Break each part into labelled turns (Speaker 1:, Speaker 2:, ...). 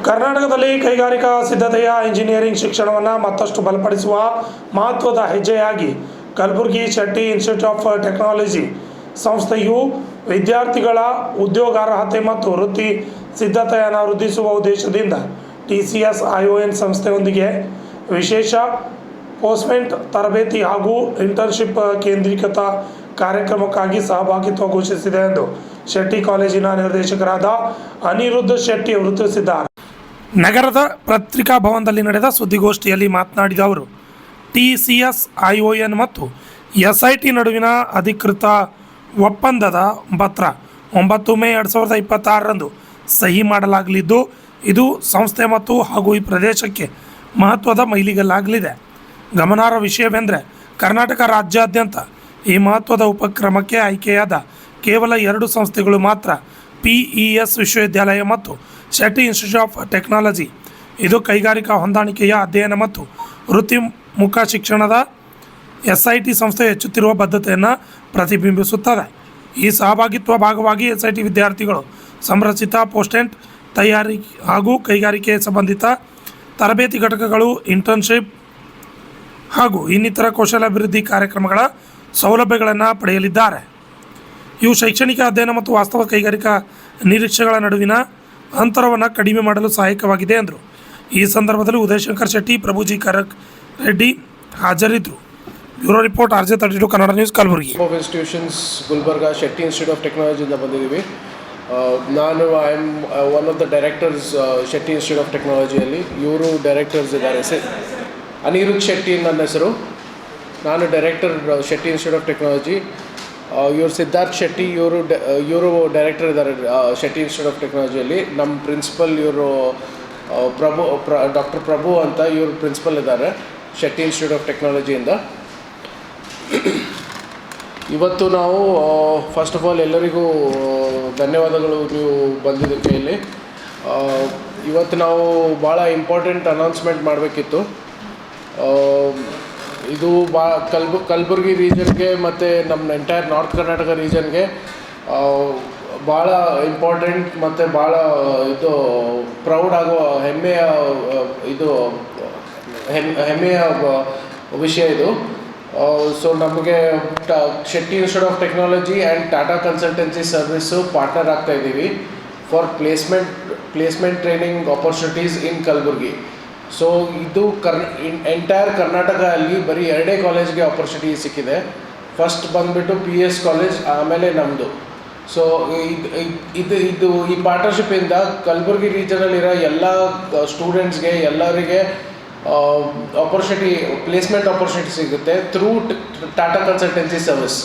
Speaker 1: ಕರ್ನಾಟಕದಲ್ಲಿ ಕೈಗಾರಿಕಾ ಸಿದ್ಧತೆಯ ಇಂಜಿನಿಯರಿಂಗ್ ಶಿಕ್ಷಣವನ್ನು ಮತ್ತಷ್ಟು ಬಲಪಡಿಸುವ ಮಹತ್ವದ ಹೆಜ್ಜೆಯಾಗಿ Kalaburagi Shetty institute of technology ಸಂಸ್ಥೆಯು ವಿದ್ಯಾರ್ಥಿಗಳ ಉದ್ಯೋಗಾರ್ಹತೆ ಮತ್ತು ವೃತ್ತಿ ಸಿದ್ಧತೆಯನ್ನು ವೃದ್ಧಿಸುವ ಉದ್ದೇಶದಿಂದ TCS ION ಸಂಸ್ಥೆಯೊಂದಿಗೆ ವಿಶೇಷ ಪ್ಲೇಸ್ಮೆಂಟ್ ತರಬೇತಿ ಹಾಗೂ ಇಂಟರ್ನ್ಶಿಪ್ ಕೇಂದ್ರೀಕೃತ ಕಾರ್ಯಕ್ರಮಕ್ಕಾಗಿ ಸಹಭಾಗಿತ್ವ ಘೋಷಿಸಿದೆ ಎಂದು ಶೆಟ್ಟಿ ಕಾಲೇಜಿನ ನಿರ್ದೇಶಕರಾದ ಅನಿರುದ್ಧ ಶೆಟ್ಟಿ ಅವರು ತಿಳಿಸಿದ್ದಾರೆ. ನಗರದ ಪತ್ರಿಕಾ ಭವನದಲ್ಲಿ ನಡೆದ ಸುದ್ದಿಗೋಷ್ಠಿಯಲ್ಲಿ ಮಾತನಾಡಿದ ಅವರು, TCS ION ಮತ್ತು SIT ನಡುವಿನ ಅಧಿಕೃತ ಒಪ್ಪಂದದ ಪತ್ರ 9 ಮೇ 2026ರಂದು ಸಹಿ ಮಾಡಲಾಗಲಿದ್ದು, ಇದು ಸಂಸ್ಥೆ ಮತ್ತು ಹಾಗೂ ಈ ಪ್ರದೇಶಕ್ಕೆ ಮಹತ್ವದ ಮೈಲಿಗಲ್ಲಾಗಲಿದೆ. ಗಮನಾರ್ಹ ವಿಷಯವೆಂದರೆ, ಕರ್ನಾಟಕ ರಾಜ್ಯಾದ್ಯಂತ ಈ ಮಹತ್ವದ ಉಪಕ್ರಮಕ್ಕೆ ಆಯ್ಕೆಯಾದ ಕೇವಲ 2 ಸಂಸ್ಥೆಗಳು ಮಾತ್ರ, PES ವಿಶ್ವವಿದ್ಯಾಲಯ ಮತ್ತು ಶೆಟ್ಟಿ ಇನ್ಸ್ಟಿಟ್ಯೂಟ್ ಆಫ್ ಟೆಕ್ನಾಲಜಿ. ಇದು ಕೈಗಾರಿಕಾ ಹೊಂದಾಣಿಕೆಯ ಅಧ್ಯಯನ ಮತ್ತು ವೃತ್ತಿಮುಖ ಶಿಕ್ಷಣದ SIT ಸಂಸ್ಥೆ ಹೆಚ್ಚುತ್ತಿರುವ ಬದ್ಧತೆಯನ್ನು ಪ್ರತಿಬಿಂಬಿಸುತ್ತದೆ. ಈ ಸಹಭಾಗಿತ್ವ ಭಾಗವಾಗಿ SIT ವಿದ್ಯಾರ್ಥಿಗಳು ಸಂರಚಿತ ಪೋಸ್ಟೆಂಟ್ ತಯಾರಿ ಹಾಗೂ ಕೈಗಾರಿಕೆ ಸಂಬಂಧಿತ ತರಬೇತಿ ಘಟಕಗಳು, ಇಂಟರ್ನ್ಶಿಪ್ ಹಾಗೂ ಇನ್ನಿತರ ಕೌಶಲ್ಯಾಭಿವೃದ್ಧಿ ಕಾರ್ಯಕ್ರಮಗಳ ಸೌಲಭ್ಯಗಳನ್ನು ಪಡೆಯಲಿದ್ದಾರೆ. ಇವು ಶೈಕ್ಷಣಿಕ ಅಧ್ಯಯನ ಮತ್ತು ವಾಸ್ತವ ಕೈಗಾರಿಕಾ ನಿರೀಕ್ಷೆಗಳ ನಡುವಿನ ಅಂತರವನ್ನು ಕಡಿಮೆ ಮಾಡಲು ಸಹಾಯಕವಾಗಿದೆ ಎಂದರು. ಈ ಸಂದರ್ಭದಲ್ಲಿ ಉದಯಶಂಕರ್ ಶೆಟ್ಟಿ, ಪ್ರಭುಜಿ ಕರಕ್ ರೆಡ್ಡಿ ಹಾಜರಿದ್ದರು. Bureau report, RJ32 Kannada news, Kalaburagi.
Speaker 2: Institutions Gulbarga Shetty institute of ಟೆಕ್ನಾಲಜಿಯಿಂದ ಬಂದಿದ್ದೀವಿ. ನಾನು I am one of the directors Shetty institute of ಟೆಕ್ನಾಲಜಿಯಲ್ಲಿ. ಇವರು ಡೈರೆಕ್ಟರ್ಸ್ ಇದ್ದಾರೆ. ಅನಿರುದ್ಧ್ ಶೆಟ್ಟಿ ನನ್ನ ಹೆಸರು. ನಾನು director Shetty institute of technology. ಇವರು ಸಿದ್ಧಾರ್ಥ್ ಶೆಟ್ಟಿ, ಇವರು ಡೈರೆಕ್ಟರ್ ಇದ್ದಾರೆ ಶೆಟ್ಟಿ ಇನ್ಸ್ಟಿಟ್ಯೂಟ್ ಆಫ್ ಟೆಕ್ನಾಲಜಿಯಲ್ಲಿ. ನಮ್ಮ ಪ್ರಿನ್ಸಿಪಲ್ ಇವರು ಡಾಕ್ಟರ್ ಪ್ರಭು ಅಂತ, ಇವರು ಪ್ರಿನ್ಸಿಪಲ್ ಇದ್ದಾರೆ ಶೆಟ್ಟಿ ಇನ್ಸ್ಟಿಟ್ಯೂಟ್ ಆಫ್ ಟೆಕ್ನಾಲಜಿಯಿಂದ. ಇವತ್ತು ನಾವು ಫಸ್ಟ್ ಆಫ್ ಆಲ್ ಎಲ್ಲರಿಗೂ ಧನ್ಯವಾದಗಳು ನೀವು ಬಂದಿದ್ದಕ್ಕೆ. ಇಲ್ಲಿ ಇವತ್ತು ನಾವು ಭಾಳ ಇಂಪಾರ್ಟೆಂಟ್ ಅನೌನ್ಸ್ಮೆಂಟ್ ಮಾಡಬೇಕಿತ್ತು. ಇದು ಕಲಬುರಗಿ ರೀಜನ್ಗೆ ಮತ್ತು ನಮ್ಮ ಎಂಟೈರ್ ನಾರ್ತ್ ಕರ್ನಾಟಕ ರೀಜನ್ಗೆ ಭಾಳ ಇಂಪಾರ್ಟೆಂಟ್ ಮತ್ತು ಭಾಳ ಇದು ಪ್ರೌಡ್ ಆಗೋ ಹೆಮ್ಮೆಯ ವಿಷಯ ಇದು. ಸೊ ನಮಗೆ Shetty institute of technology and Tata consultancy service partner ಆಗ್ತಾಯಿದ್ದೀವಿ for placement training opportunities in Kalaburagi. So ಇದು ಎಂಟೈರ್ ಕರ್ನಾಟಕ ಅಲ್ಲಿ ಬರೀ 2 ಕಾಲೇಜ್ಗೆ ಆಪರ್ಚುನಿಟಿ ಸಿಕ್ಕಿದೆ. ಫಸ್ಟ್ ಬಂದುಬಿಟ್ಟು PS ಕಾಲೇಜ್, ಆಮೇಲೆ ನಮ್ಮದು. ಸೊ ಇದು ಈ ಪಾರ್ಟ್ನರ್ಶಿಪ್ಪಿಂದ ಕಲಬುರಗಿ ರೀಜನಲ್ಲಿರೋ ಎಲ್ಲ ಸ್ಟೂಡೆಂಟ್ಸ್ಗೆ ಎಲ್ಲರಿಗೆ ಪ್ಲೇಸ್ಮೆಂಟ್ ಆಪರ್ಚುನಿಟಿ ಸಿಗುತ್ತೆ through Tata consultancy service.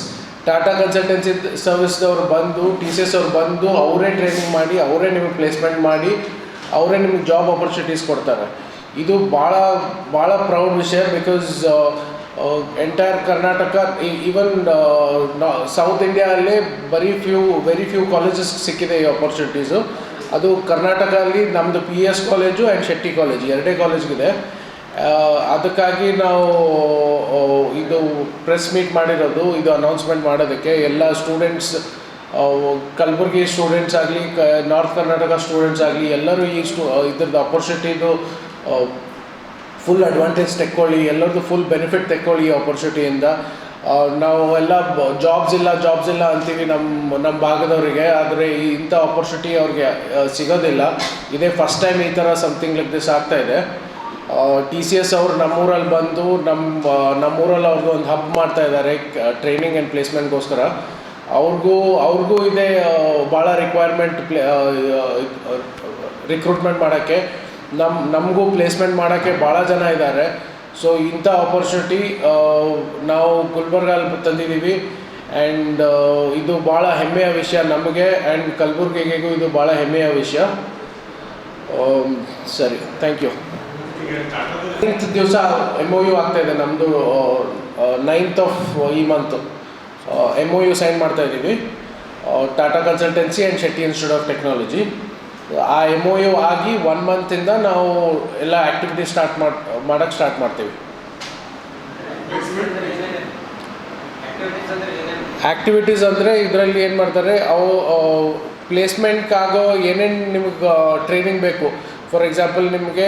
Speaker 2: Tata consultancy ಸರ್ವಿಸ್ದವ್ರು ಬಂದು, TCS ಅವ್ರು ಬಂದು ಅವರೇ ಟ್ರೈನಿಂಗ್ ಮಾಡಿ, ಅವರೇ ನಿಮಗೆ ಪ್ಲೇಸ್ಮೆಂಟ್ ಮಾಡಿ, ಅವರೇ ನಿಮಗೆ ಜಾಬ್ ಆಪರ್ಚುನಿಟೀಸ್ ಕೊಡ್ತಾರೆ. ಇದು ಭಾಳ ಪ್ರೌಡ್ ವಿಷಯ. Because entire Karnataka, even south ಇಂಡಿಯಾದಲ್ಲೇ ವೆರಿ ಫ್ಯೂ ಕಾಲೇಜಸ್ ಸಿಕ್ಕಿದೆ ಈ ಆಪರ್ಚುನಿಟೀಸು. ಅದು ಕರ್ನಾಟಕದಲ್ಲಿ ನಮ್ಮದು PS college and Shetty college 2 ಕಾಲೇಜ್ಗಿದೆ. ಅದಕ್ಕಾಗಿ ನಾವು ಇದು ಪ್ರೆಸ್ ಮೀಟ್ ಮಾಡಿರೋದು, ಇದು ಅನೌನ್ಸ್ಮೆಂಟ್ ಮಾಡೋದಕ್ಕೆ. ಎಲ್ಲ ಸ್ಟೂಡೆಂಟ್ಸ್, ಕಲಬುರಗಿ ಸ್ಟೂಡೆಂಟ್ಸ್ ಆಗಲಿ, ನಾರ್ತ್ ಕರ್ನಾಟಕ ಸ್ಟೂಡೆಂಟ್ಸ್ ಆಗಲಿ, ಎಲ್ಲರೂ ಇದ್ರದ್ದು ಆಪರ್ಚುನಿಟಿದು ಫುಲ್ ಅಡ್ವಾಂಟೇಜ್ ತೆಕ್ಕೊಳ್ಳಿ, ಎಲ್ಲರದ್ದು ಫುಲ್ ಬೆನಿಫಿಟ್ ತೆಕ್ಕೊಳ್ಳಿ ಈ ಆಪರ್ಚುನಿಟಿಯಿಂದ. ನಾವು ಎಲ್ಲ ಜಾಬ್ಸ್ ಇಲ್ಲ ಅಂತೀವಿ ನಮ್ಮ ಭಾಗದವರಿಗೆ, ಆದರೆ ಇಂಥ ಆಪರ್ಚುನಿಟಿ ಅವ್ರಿಗೆ ಸಿಗೋದಿಲ್ಲ. ಇದೇ ಫಸ್ಟ್ ಟೈಮ್ ಈ ಥರ ಸಮಥಿಂಗ್ ಲೈಕ್ ದಿಸ್ ಆಗ್ತಾಯಿದೆ. TCS ಅವರು ನಮ್ಮೂರಲ್ಲಿ ಬಂದು ನಮ್ಮೂರಲ್ಲಿ ಅವ್ರದ್ದು ಒಂದು ಹಬ್ ಮಾಡ್ತಾಯಿದ್ದಾರೆ ಟ್ರೈನಿಂಗ್ ಆ್ಯಂಡ್ ಪ್ಲೇಸ್ಮೆಂಟ್ಗೋಸ್ಕರ. ಅವ್ರಿಗೂ ಇದೆ ಭಾಳ ರಿಕ್ವೈರ್ಮೆಂಟ್ ರಿಕ್ರೂಟ್ಮೆಂಟ್ ಮಾಡೋಕ್ಕೆ. ನಮಗೂ ಪ್ಲೇಸ್ಮೆಂಟ್ ಮಾಡೋಕ್ಕೆ ಭಾಳ ಜನ ಇದ್ದಾರೆ. ಸೊ ಇಂಥ ಆಪರ್ಚುನಿಟಿ ನಾವು ಗುಲ್ಬರ್ಗಲ್ಲಿ ತಂದಿದ್ದೀವಿ. ಆ್ಯಂಡ್ ಇದು ಭಾಳ ಹೆಮ್ಮೆಯ ವಿಷಯ ನಮಗೆ, ಆ್ಯಂಡ್ ಕಲಬುರ್ಗಿಗೂ ಇದು ಭಾಳ ಹೆಮ್ಮೆಯ ವಿಷಯ. ಸರಿ, ಥ್ಯಾಂಕ್ ಯು. 9th ದಿವಸ MOU ಆಗ್ತಾಯಿದೆ ನಮ್ಮದು. 9th ಆಫ್ ಈ ಮಂತು MOU ಸೈನ್ ಮಾಡ್ತಾಯಿದ್ದೀವಿ Tata consultancy and Shetty institute of technology. ಆ MOU ಆಗಿ 1 ಮಂತಿಂದ ನಾವು ಎಲ್ಲ ಆ್ಯಕ್ಟಿವಿಟಿ ಮಾಡೋಕ್ಕೆ ಸ್ಟಾರ್ಟ್ ಮಾಡ್ತೀವಿ. ಆ್ಯಕ್ಟಿವಿಟೀಸ್ ಅಂದರೆ ಇದರಲ್ಲಿ ಏನು ಮಾಡ್ತಾರೆ, ಅವು ಪ್ಲೇಸ್ಮೆಂಟ್ಗಾಗೋ ಏನೇನು ನಿಮಗೆ ಟ್ರೈನಿಂಗ್ ಬೇಕು. ಫಾರ್ ಎಕ್ಸಾಂಪಲ್ ನಿಮಗೆ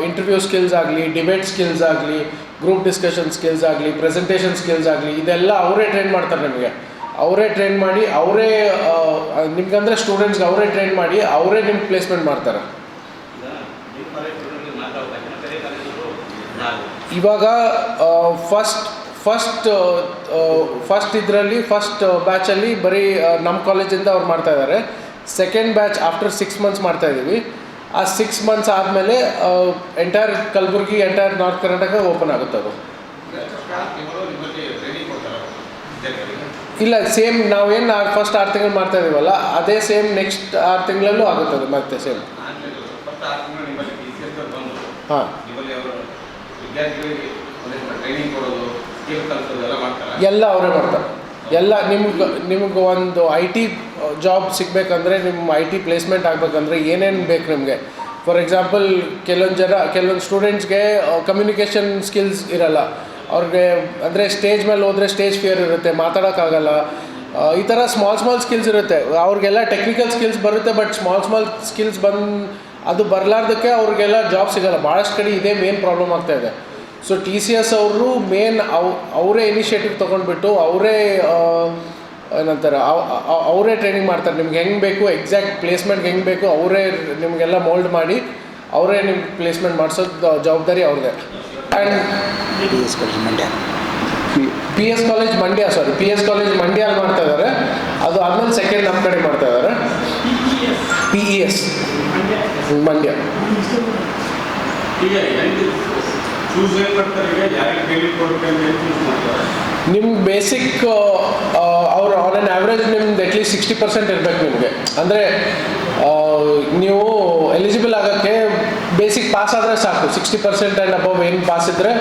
Speaker 2: ಇಂಟರ್ವ್ಯೂ ಸ್ಕಿಲ್ಸ್ ಆಗಲಿ, ಡಿಬೇಟ್ ಸ್ಕಿಲ್ಸ್ ಆಗಲಿ, ಗ್ರೂಪ್ ಡಿಸ್ಕಷನ್ ಸ್ಕಿಲ್ಸ್ ಆಗಲಿ, ಪ್ರೆಸೆಂಟೇಷನ್ ಸ್ಕಿಲ್ಸ್ ಆಗಲಿ, ಇದೆಲ್ಲ ಅವರೇ ಟ್ರೈನ್ ಮಾಡ್ತಾರೆ ನಿಮಗೆ. ಅವರೇ ಟ್ರೈನ್ ಮಾಡಿ ಅವರೇ ನಿಮ್ಗಂದರೆ ಸ್ಟೂಡೆಂಟ್ಸ್ಗೆ ಅವರೇ ಟ್ರೈನ್ ಮಾಡಿ ಅವರೇ ನಿಮ್ಗೆ ಪ್ಲೇಸ್ಮೆಂಟ್ ಮಾಡ್ತಾರೆ. ಇವಾಗ ಫಸ್ಟ್ ಇದರಲ್ಲಿ ಫಸ್ಟ್ ಬ್ಯಾಚಲ್ಲಿ ಬರೀ ನಮ್ಮ ಕಾಲೇಜಿಂದ ಅವ್ರು ಮಾಡ್ತಾಯಿದ್ದಾರೆ. ಸೆಕೆಂಡ್ ಬ್ಯಾಚ್ ಆಫ್ಟರ್ 6 months ಮಾಡ್ತಾಯಿದ್ದೀವಿ. ಆ 6 months ಆದಮೇಲೆ entire Kalaburagi, entire north Karnataka open ಆಗುತ್ತೆ ಅದು. ಇಲ್ಲ, ಸೇಮ್ ನಾವೇನು ಫಸ್ಟ್ 6 ತಿಂಗಳು ಮಾಡ್ತಾ ಇದೀವಲ್ಲ ಅದೇ ಸೇಮ್ ನೆಕ್ಸ್ಟ್ 6 ತಿಂಗಳಲ್ಲೂ ಆಗುತ್ತದೆ ಮತ್ತೆ ಸೇಮ್. ಹಾಂ, ಎಲ್ಲ ಅವರೇ ಮಾಡ್ತಾರೆ. ಎಲ್ಲ ನಿಮ್ಗೆ ಒಂದು IT ಜಾಬ್ ಸಿಗಬೇಕಂದ್ರೆ, ನಿಮ್ಮ IT ಪ್ಲೇಸ್ಮೆಂಟ್ ಆಗಬೇಕಂದ್ರೆ ಏನೇನು ಬೇಕು ನಿಮಗೆ. ಫಾರ್ ಎಕ್ಸಾಂಪಲ್ ಕೆಲವೊಂದು ಸ್ಟೂಡೆಂಟ್ಸ್ಗೆ ಕಮ್ಯುನಿಕೇಷನ್ ಸ್ಕಿಲ್ಸ್ ಇರಲ್ಲ, ಅವ್ರಿಗೆ ಅಂದರೆ ಸ್ಟೇಜ್ ಮೇಲೆ ಹೋದರೆ ಸ್ಟೇಜ್ ಫಿಯರ್ ಇರುತ್ತೆ, ಮಾತಾಡೋಕ್ಕಾಗಲ್ಲ. ಈ ಥರ ಸ್ಮಾಲ್ ಸ್ಕಿಲ್ಸ್ ಇರುತ್ತೆ. ಅವ್ರಿಗೆಲ್ಲ ಟೆಕ್ನಿಕಲ್ ಸ್ಕಿಲ್ಸ್ ಬರುತ್ತೆ, ಬಟ್ ಸ್ಮಾಲ್ ಸ್ಕಿಲ್ಸ್ ಅದು ಬರಲಾರ್ದಕ್ಕೆ ಅವ್ರಿಗೆಲ್ಲ ಜಾಬ್ ಸಿಗೋಲ್ಲ. ಭಾಳಷ್ಟು ಕಡೆ ಇದೇ ಮೇನ್ ಪ್ರಾಬ್ಲಮ್ ಆಗ್ತಾಯಿದೆ. ಸೊ TCS ಅವರು ಅವರೇ ಇನಿಷಿಯೇಟಿವ್ ತೊಗೊಂಡ್ಬಿಟ್ಟು ಅವರೇ ಏನಂತಾರೆ ಅವರೇ ಟ್ರೈನಿಂಗ್ ಮಾಡ್ತಾರೆ. ನಿಮ್ಗೆ ಹೆಂಗೆ ಬೇಕು, ಎಕ್ಸಾಕ್ಟ್ ಪ್ಲೇಸ್ಮೆಂಟ್ಗೆ ಹೆಂಗೆ ಬೇಕು ಅವರೇ ನಿಮಗೆಲ್ಲ ಮೋಲ್ಡ್ ಮಾಡಿ ಅವರೇ ನಿಮ್ಗೆ ಪ್ಲೇಸ್ಮೆಂಟ್ ಮಾಡಿಸೋದು ಜವಾಬ್ದಾರಿ ಅವ್ರದ್ದೇ. ಆ್ಯಂಡ್ PS ಕಾಲೇಜ್ ಮಂಡ್ಯಲ್ಲಿ ಮಾಡ್ತಾ ಇದ್ದಾರೆ. ಅದು ಆದಮೇಲೆ ಸೆಕೆಂಡ್ ನಮ್ಮ ಕಡೆ ಮಾಡ್ತಾ ಇದ್ದಾರೆ, PES ಮಂಡ್ಯ. ನಿಮ್ಗೆ ಬೇಸಿಕ್ ಅವ್ರು ಆನ್ ಆನ್ ಆ್ಯಾವ್ರೇಜ್ ನಿಮ್ದು ಅಟ್ಲೀಸ್ಟ್ 60% ಇರಬೇಕು ನಿಮಗೆ. ಅಂದರೆ ನೀವು ಎಲಿಜಿಬಲ್ ಆಗೋಕ್ಕೆ ಬೇಸಿಕ್ ಪಾಸ್ ಆದರೆ ಸಾಕು. 60% ಆ್ಯಂಡ್ ಅಬವ್ ಏನು ಪಾಸ್ ಇದ್ದರೆ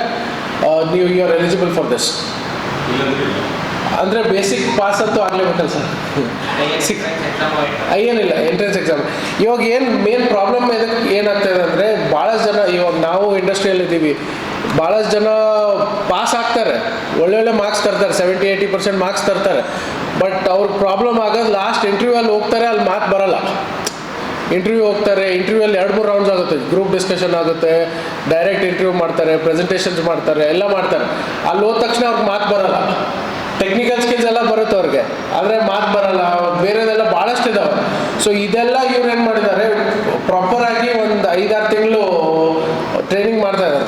Speaker 2: ನೀವು you are eligible for this. ಅಂದರೆ ಬೇಸಿಕ್ ಪಾಸ್ ಅಂತೂ ಆಗಲೇಬೇಕಲ್ಲ ಸರ್. ಏನಿಲ್ಲ, ಎಂಟ್ರೆನ್ಸ್ ಎಕ್ಸಾಮ್. ಇವಾಗ ಏನು ಮೇನ್ ಪ್ರಾಬ್ಲಮ್ ಏನಾಗ್ತಾಯಿದೆ ಅಂದರೆ, ಭಾಳಷ್ಟು ಜನ ಇವಾಗ ನಾವು ಇಂಡಸ್ಟ್ರಿಯಲ್ಲಿದ್ದೀವಿ, ಭಾಳಷ್ಟು ಜನ ಪಾಸ್ ಆಗ್ತಾರೆ, ಒಳ್ಳೊಳ್ಳೆ ಮಾರ್ಕ್ಸ್ ತರ್ತಾರೆ, 70-80% ಮಾರ್ಕ್ಸ್ ತರ್ತಾರೆ. ಬಟ್ ಅವ್ರ ಪ್ರಾಬ್ಲಮ್ ಆಗೋದು ಲಾಸ್ಟ್ ಇಂಟರ್ವ್ಯೂವಲ್ಲಿ ಹೋಗ್ತಾರೆ, ಅಲ್ಲಿ ಮಾರ್ಕ್ ಬರೋಲ್ಲ. ಇಂಟರ್ವ್ಯೂ ಹೋಗ್ತಾರೆ, ಇಂಟರ್ವ್ಯೂವಲ್ಲಿ 2-3 ರೌಂಡ್ಸ್ ಆಗುತ್ತೆ, ಗ್ರೂಪ್ ಡಿಸ್ಕಷನ್ ಆಗುತ್ತೆ, ಡೈರೆಕ್ಟ್ ಇಂಟರ್ವ್ಯೂ ಮಾಡ್ತಾರೆ, ಪ್ರೆಸೆಂಟೇಷನ್ಸ್ ಮಾಡ್ತಾರೆ, ಎಲ್ಲ ಮಾಡ್ತಾರೆ. ಅಲ್ಲಿ ಹೋದ ತಕ್ಷಣ ಅವ್ರಿಗೆ ಮಾರ್ಕ್ ಬರೋಲ್ಲ. ಟೆಕ್ನಿಕಲ್ ಸ್ಕಿಲ್ಸ್ ಎಲ್ಲ ಬರುತ್ತೆ ಅವ್ರಿಗೆ, ಆದರೆ ಮಾರ್ಕ್ ಬರೋಲ್ಲ. ಬೇರೆದೆಲ್ಲ ಭಾಳಷ್ಟು ಇದ್ದಾವೆ. ಸೊ ಇದೆಲ್ಲ ಇವ್ರು ಏನು ಮಾಡಿದ್ದಾರೆ, ಪ್ರಾಪರಾಗಿ ಒಂದು 5-6 ತಿಂಗಳು ಟ್ರೈನಿಂಗ್ ಮಾಡ್ತಾ ಇದ್ದಾರೆ.